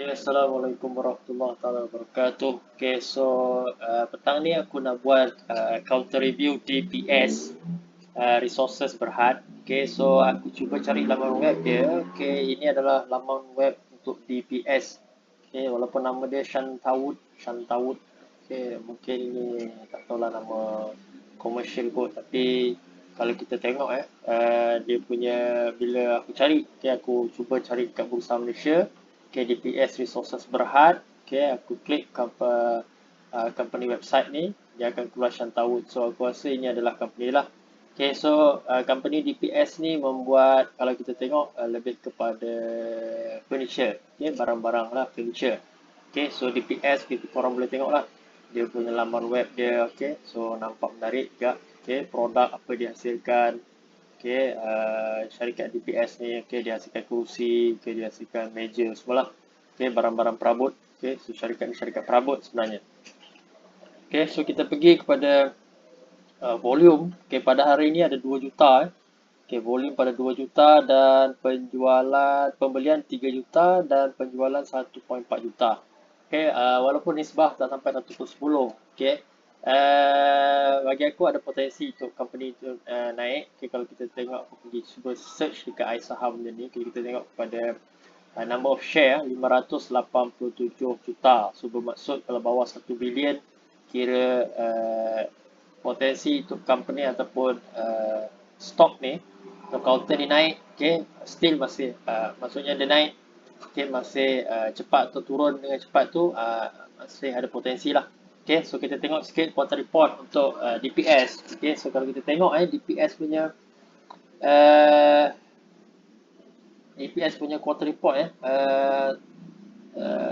Okay, Assalamualaikum warahmatullahi wabarakatuh. Okay, so petang ni aku nak buat counter review DPS resources berhad. Okay, so aku cuba cari laman web dia. Okay, ini adalah laman web untuk DPS. Okay, walaupun nama dia Shantawut. Okay, mungkin ini tak tahulah nama commercial kot, tapi kalau kita tengok dia punya bila aku cari, okay, aku cuba cari kat Bursa Malaysia. Okay, DPS resources berhad. Okay, aku klik company website ni, dia akan keluar Shantawut. So aku rasa ini adalah company lah. Okay, so company DPS ni membuat, kalau kita tengok, lebih kepada furniture. Okay, barang-barang lah furniture. Okay, so DPS kita korang boleh tengok lah dia punya laman web dia. Okay, so nampak menarik juga. Okay, produk apa dia hasilkan. Okay, syarikat DPS ni, okay, dia hasilkan kursi, okay, dia hasilkan meja semualah. Okay, barang-barang perabot. Okay, so syarikat ni syarikat perabot sebenarnya. Okay, so kita pergi kepada volume. Okay, pada hari ini ada 2 juta. Okay, volume pada 2 juta dan pembelian 3 juta dan penjualan 1.4 juta. Okay, walaupun nisbah tak sampai 1/10. Okay, bagi aku ada potensi untuk company itu naik. Okay, kalau kita tengok, aku pergi cuba search dekat iSaham ni. Okay, kita tengok pada number of share 587 juta. So bermaksud kalau bawah 1 bilion, kira potensi untuk company ataupun stok ni atau counter ni naik. Okay, still masih maksudnya dia naik, okay, masih cepat atau turun dengan cepat tu masih ada potensi lah. Okay, so kita tengok sikit quarter report untuk DPS. Okay, so kalau kita tengok DPS punya uh, quarter report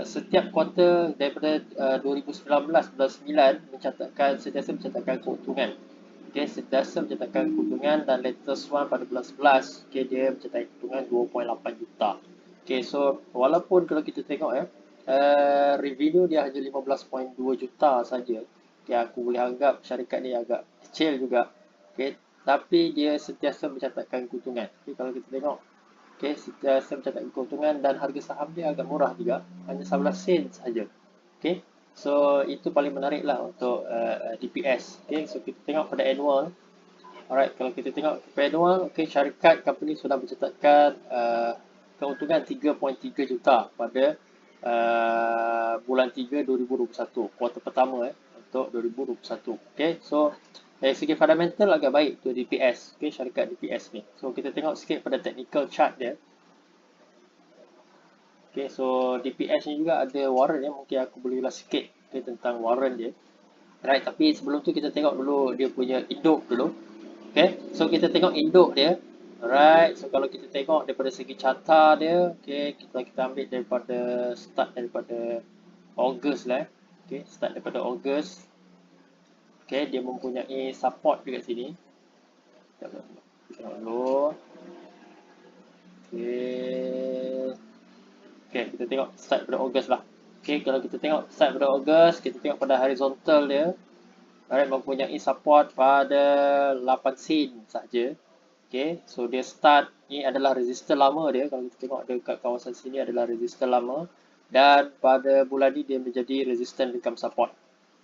setiap kuarter daripada 2019 bulan 9 sentiasa mencatatkan keuntungan. Okay, sentiasa mencatatkan keuntungan, dan latest one pada bulan 11, okay, dia mencatatkan keuntungan 2.8 juta. Okay, so walaupun kalau kita tengok revenue dia hanya 15.2 juta saja. Okay, aku boleh anggap syarikat ni agak kecil juga. Okay, tapi dia sentiasa mencatatkan keuntungan. Okay, kalau kita tengok, okay, sentiasa mencatatkan keuntungan dan harga saham dia agak murah juga, hanya 11 sen saja. Okay, so itu paling menarik lah untuk DPS. Okay, so kita tengok pada annual. Alright, kalau kita tengok pada annual, okay, syarikat company sudah mencatatkan keuntungan 3.3 juta pada bulan 3 2021, kuartal pertama untuk 2021. Okay, so dari segi fundamental agak baik untuk DPS, okay, syarikat DPS ni. So kita tengok sikit pada technical chart dia. Okay, so DPS ni juga ada warrant mungkin aku boleh ulas sikit, okay, tentang warrant dia. Right, tapi sebelum tu kita tengok dulu dia punya induk dulu. Okay, so kita tengok induk dia. Alright, so kalau kita tengok daripada segi carta dia, okay, kita ambil daripada Ogos lah. Okay, start daripada Ogos. Okay, dia mempunyai support dekat sini. Tengok dulu. Okay. Okay, kita tengok start pada Ogos lah. Okay, kalau kita tengok start pada Ogos, kita tengok pada horizontal dia. Alright, mempunyai support pada 8 sen saja. Okay, so dia start, ni adalah resistor lama dia. Kalau kita tengok dekat kawasan sini adalah resistor lama. Dan pada bulan ni dia menjadi resistance become support.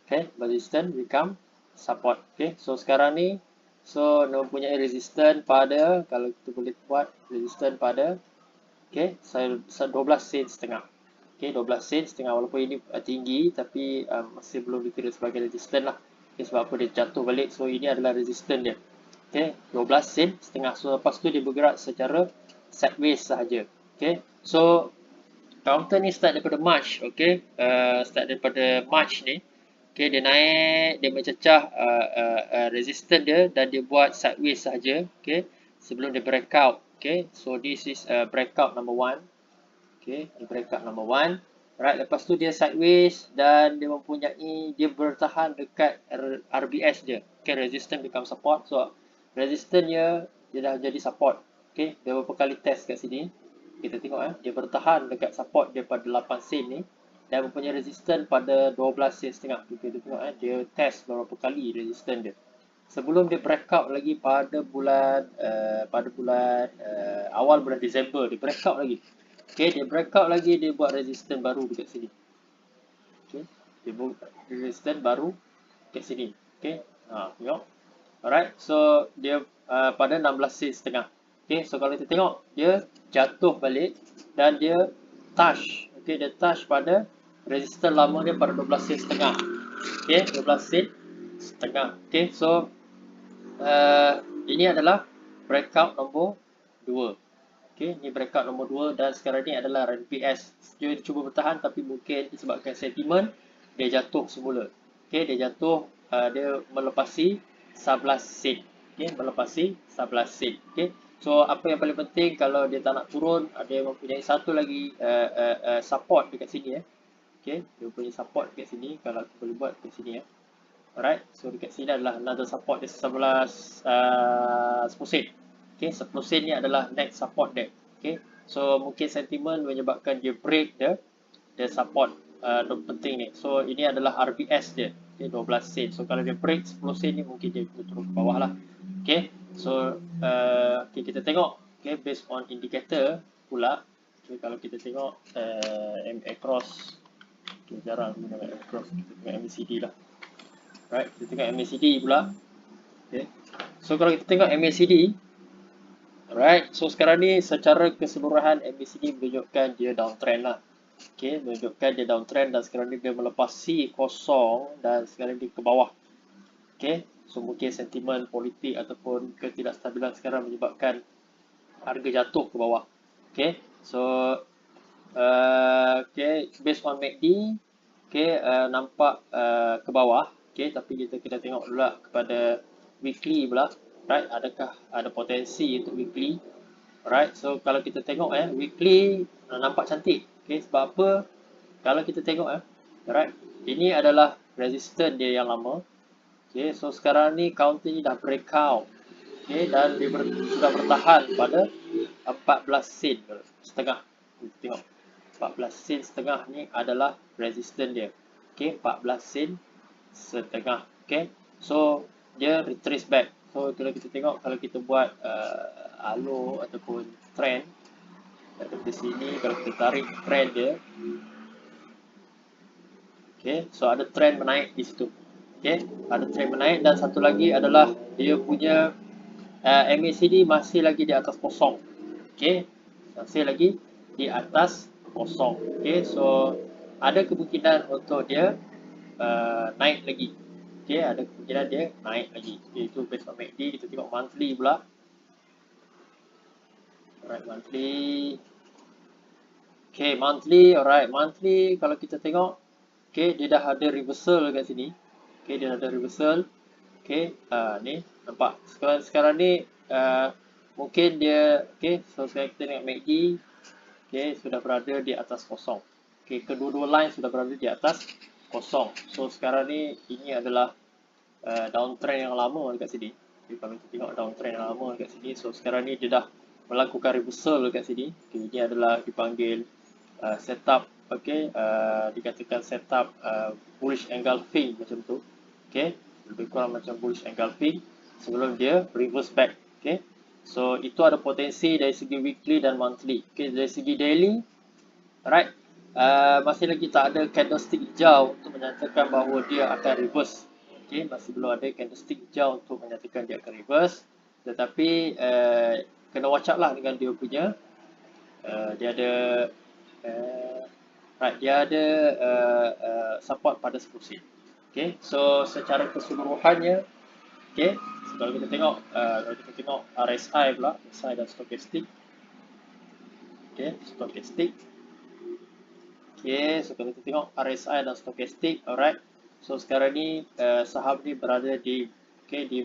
Okay, resistance become support. Okay, so sekarang ni, so dia mempunyai resistance pada, kalau kita boleh buat resistance pada, okay, 12 sen setengah. Okay, 12 sen setengah, walaupun ini tinggi, tapi masih belum dikira sebagai resistance lah. Okay, sebab apa dia jatuh balik, so ini adalah resistance dia. Okay, 12 sen setengah. So lepas tu dia bergerak secara sideways sahaja. Okay, so counter ni start daripada March. Okay, start daripada March ni. Okay, dia naik, dia mencecah resistance dia dan dia buat sideways sahaja. Okay, sebelum dia breakout. Okay, so this is breakout number 1. Okay, breakout number 1. Right, lepas tu dia sideways dan dia bertahan dekat RBS dia. Okay, resistance become support. So resistance dia dah jadi support. Okay, dia beberapa kali test kat sini. Kita tengok dia bertahan dekat support dia pada 8 sen ni dan mempunyai resistance pada 12 sen setengah. Kita tengok dia test beberapa kali resistance dia. Sebelum dia breakout lagi pada bulan awal bulan Disember, dia breakout lagi. Okay, dia breakout lagi, dia buat resistance baru dekat sini. Okay, dia buat resistance baru dekat sini. Okay, tengok. Alright, so dia pada 16 sen setengah. Okay, so kalau kita tengok, dia jatuh balik dan dia touch. Okay, dia touch pada resistance lama dia pada 12 sen setengah. Okay, 12 sen setengah. Okay, so ini adalah breakout nombor 2. Okay, ini breakout nombor 2 dan sekarang ni adalah RMBS. Dia cuba bertahan tapi mungkin disebabkan sentimen dia jatuh semula. Okay, dia jatuh, dia melepasi 11 sen. Okay, melepasi 11 sen. Okay, so apa yang paling penting kalau dia tak nak turun, dia mempunyai satu lagi support dekat sini. Okay, dia punya support dekat sini. Kalau aku boleh buat dekat sini. Alright, so dekat sini adalah another support dia 11 10 sen. Okay, 10 sen ni adalah next support dia. Okay, so mungkin sentimen menyebabkan dia break the support penting ni. So ini adalah RBS dia. Okay, 12 sen. So kalau dia break 10 sen ni mungkin dia turun ke bawah lah. Okay, so okay, kita tengok. Okay, based on indicator pula. Okay, kalau kita tengok MA cross. Okay, jarang guna MA cross. Kita tengok MACD lah. Right, kita tengok MACD pula. Okay. So kalau kita tengok MACD, alright, so sekarang ni secara keseluruhan MACD menunjukkan dia downtrend lah. Okay, menunjukkan dia downtrend dan sekarang ni dia melepasi kosong dan sekarang ni ke bawah. Okay, so mungkin sentimen politik ataupun ketidakstabilan sekarang menyebabkan harga jatuh ke bawah. Okay, so okay, based on MACD, okay, nampak ke bawah. Okay, tapi kita kena tengok dulu kepada weekly pula. Right, adakah ada potensi untuk weekly? Alright, so kalau kita tengok weekly nampak cantik. Okay, sebab apa? Kalau kita tengok alright, ini adalah resistance dia yang lama. Okay, so sekarang ni counter ni dah breakout. Okay, dan dia sudah bertahan pada 14 sen setengah. Kita tengok 14 sen setengah ni adalah resistance dia. Okay, 14 sen setengah. Okay, so dia retrace back. So kalau kita tengok, kalau kita buat halo ataupun trend dari sini, kalau kita tarik trend dia, okay, so ada trend menaik di situ. Okay, ada trend menaik dan satu lagi adalah dia punya MACD masih lagi di atas kosong. Okay, masih lagi di atas kosong. Okay, so ada kemungkinan untuk dia naik lagi. Okay, ada kemungkinan dia naik lagi. Okay, itu based on MACD. Kita tengok monthly pula. Alright, monthly. Okay, monthly. Alright, monthly. Kalau kita tengok, okay, dia dah ada reversal kat sini. Okay, dia dah ada reversal. Okay, ni nampak. Sekarang ni mungkin dia, okay, so sekarang kita tengok MACD. Okay, sudah berada di atas kosong. Okay, kedua-dua line sudah berada di atas kosong. So sekarang ni ini adalah downtrend yang lama dekat sini. Okay, kalau kita tengok downtrend yang lama dekat sini, so sekarang ni dia dah melakukan reversal dekat sini. Okay, ini adalah dipanggil setup. Okay, dikatakan setup bullish engulfing macam tu. Okay, lebih kurang macam bullish engulfing sebelum dia reverse back. Okay, so itu ada potensi dari segi weekly dan monthly. Okay, dari segi daily, alright, masih lagi tak ada candlestick hijau untuk menyatakan bahawa dia akan reverse. Okay, masih belum ada candlestick hijau untuk menyatakan dia akan reverse. Tetapi kena watch out lah dengan dia punya dia ada right, dia ada support pada 10 sen. Okay, so secara keseluruhannya, okay, so kalau kita tengok RSI pula, RSI dan stochastic. Okay, stochastic. Okay, so kalau kita tengok RSI dan stochastic, alright. So sekarang ni saham ni berada di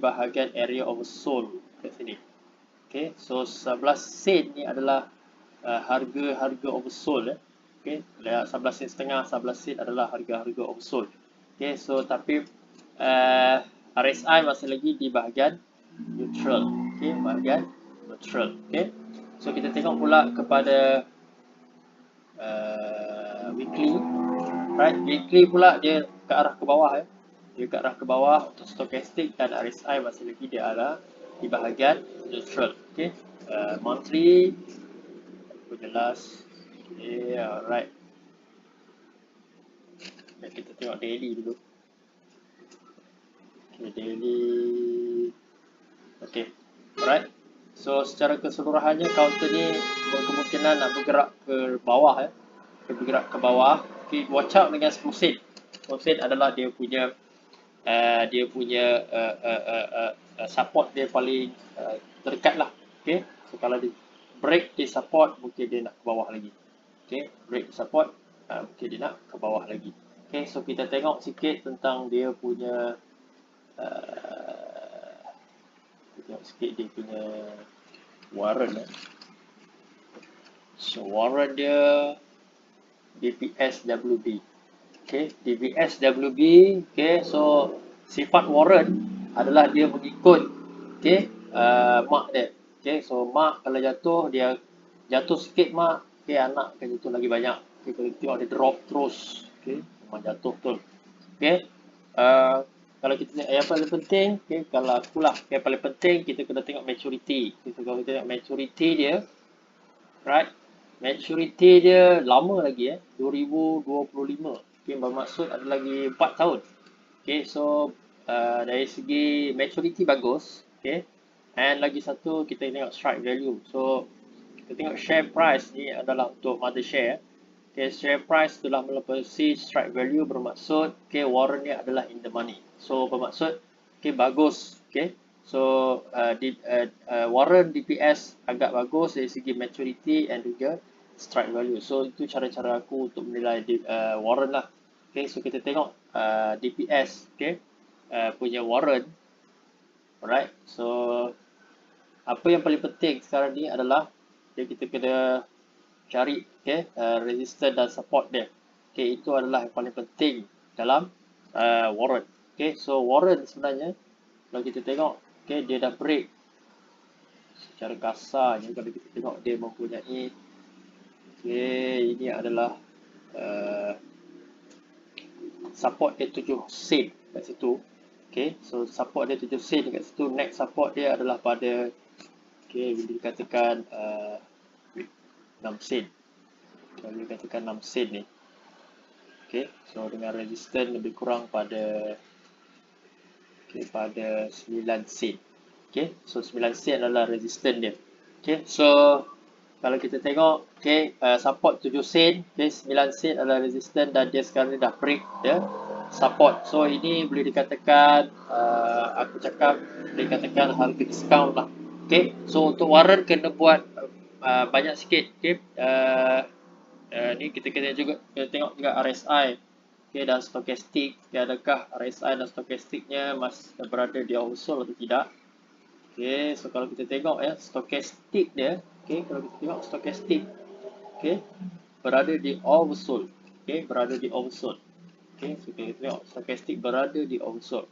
bahagian area oversold kat sini. Okay, so 11 sen ni adalah harga oversold. Okay, 11 sen setengah, 11 sen adalah harga oversold. Okay, so tapi RSI masih lagi di bahagian neutral. Okay, bahagian neutral. Okay, so kita tengok pula kepada weekly. Right, weekly pula dia ke arah ke bawah. Dia ke arah ke bawah untuk stochastic dan RSI masih lagi dia ada di bahagian neutral. Okay, monthly aku jelas. Okay, alright. Kita tengok daily dulu. Okay, daily. Okay, alright. So secara keseluruhannya counter ni berkemungkinan nak bergerak ke bawah ya. Bergerak ke bawah. Okay, watch out dengan 10 sen. 10 sen adalah dia punya support dia paling terdekat lah. Okay, so kalau dia break di support mungkin dia nak ke bawah lagi. Okay, break support mungkin dia nak ke bawah lagi. Okay, so kita tengok sikit tentang dia punya tengok sikit dia punya warrant So warrant dia DPSWB. Okay, DPSWB. Okay, so sifat warrant adalah dia mengikut mak dia. Okay, so mak kalau jatuh dia jatuh sikit mak, okay, anak akan jatuh lagi banyak. Okay, kalau tengok dia drop terus, okay, memang jatuh betul. Okay, kalau kita tengok yang paling penting, okay, kalau akulah yang paling penting kita kena tengok maturity. Kita kalau tengok maturity dia, right? Maturity dia lama lagi 2025. Okay, bermaksud ada lagi 4 tahun. Okay, so dari segi maturity bagus. Okay, and lagi satu kita tengok strike value. So kita tengok share price ni adalah untuk mother share. Okay, share price telah melebihi strike value bermaksud okay, warrant ni adalah in the money. So bermaksud okay, bagus. Okay, so warrant DPS agak bagus dari segi maturity and juga strike value. So itu cara-cara aku untuk menilai warrant lah. Okay, so kita tengok DPS punya warrant. Alright, so apa yang paling penting sekarang ni adalah kita kena cari resistance dan support dia. Okay, itu adalah yang paling penting dalam warrant. Okay, so warrant sebenarnya kalau kita tengok dia dah break secara kasarnya. Kalau kita tengok dia mempunyai ini adalah support dia 7 sen kat situ. Okay, so support dia 7 sen kat situ. Next support dia adalah pada bila dikatakan 6 sen. Kalau dikatakan 6 sen ni. Okay, so dengan resistance lebih kurang pada pada 9 sen. Okay, so 9 sen adalah resistance dia. Okay, so kalau kita tengok support 7 sen, 9 sen adalah resistance dan dia sekarang ni dah break dia support. So ini boleh dikatakan aku cakap boleh dikatakan harga discount lah. Okay, so untuk warrant kena buat banyak sikit. Okay, ni kita kena tengok juga RSI dan stokastik. Adakah RSI dan stokastiknya masih berada di oversold atau tidak. Okay, so kalau kita tengok stokastik dia, kalau kita tengok stokastik berada di oversold. Berada di oversold. So kita tengok stokastik berada di oversold.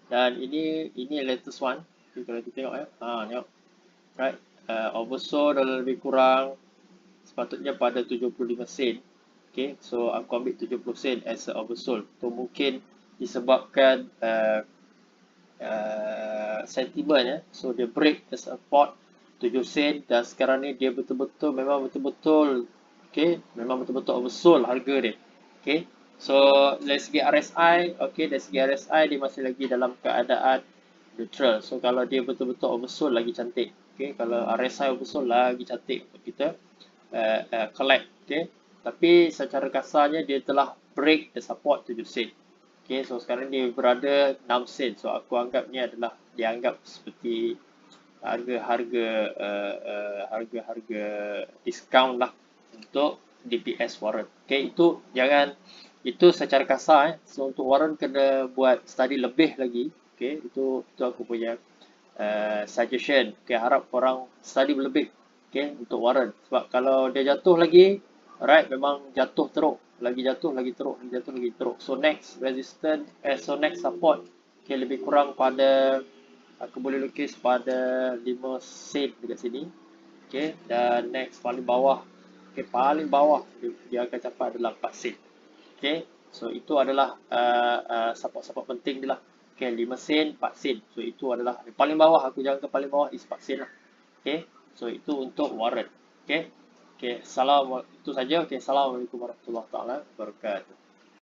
Dan ini latest one. Kalau kita tengok tengok. Right, oversold dalam lebih kurang sepatutnya pada 75 sen. So aku ambil 70 sen as a oversold. So mungkin disebabkan sentiment so dia break the support 7 sen dan sekarang ni dia memang betul-betul oversold harga dia. So dari segi RSI, dari segi RSI dia masih lagi dalam keadaan neutral. So kalau dia betul-betul oversold lagi cantik. Kalau RSI oversold lagi cantik untuk kita collect. Tapi secara kasarnya dia telah break the support 7 sen. So sekarang dia berada 6 sen. So aku anggap ni adalah dianggap seperti harga-harga discount lah untuk DPS warrant. Itu secara kasar. So untuk warrant kena buat study lebih lagi. Itu aku punya suggestion. Harap korang study lebih untuk warrant. Sebab kalau dia jatuh lagi, alright, memang jatuh teruk. Lagi jatuh lagi teruk, lagi jatuh lagi teruk. So next resistance, so next support lebih kurang pada aku boleh lukis pada 5 sen dekat sini. Dan next paling bawah, paling bawah dia akan capai adalah 4 sen. So itu adalah support-support penting dia lah. 5 sen, 4 sen. So itu adalah paling bawah, aku jangka paling bawah is 4 sen lah. So itu untuk warrant. Oke, salam itu saja. Oke, assalamualaikum warahmatullahi taala wabarakatuh.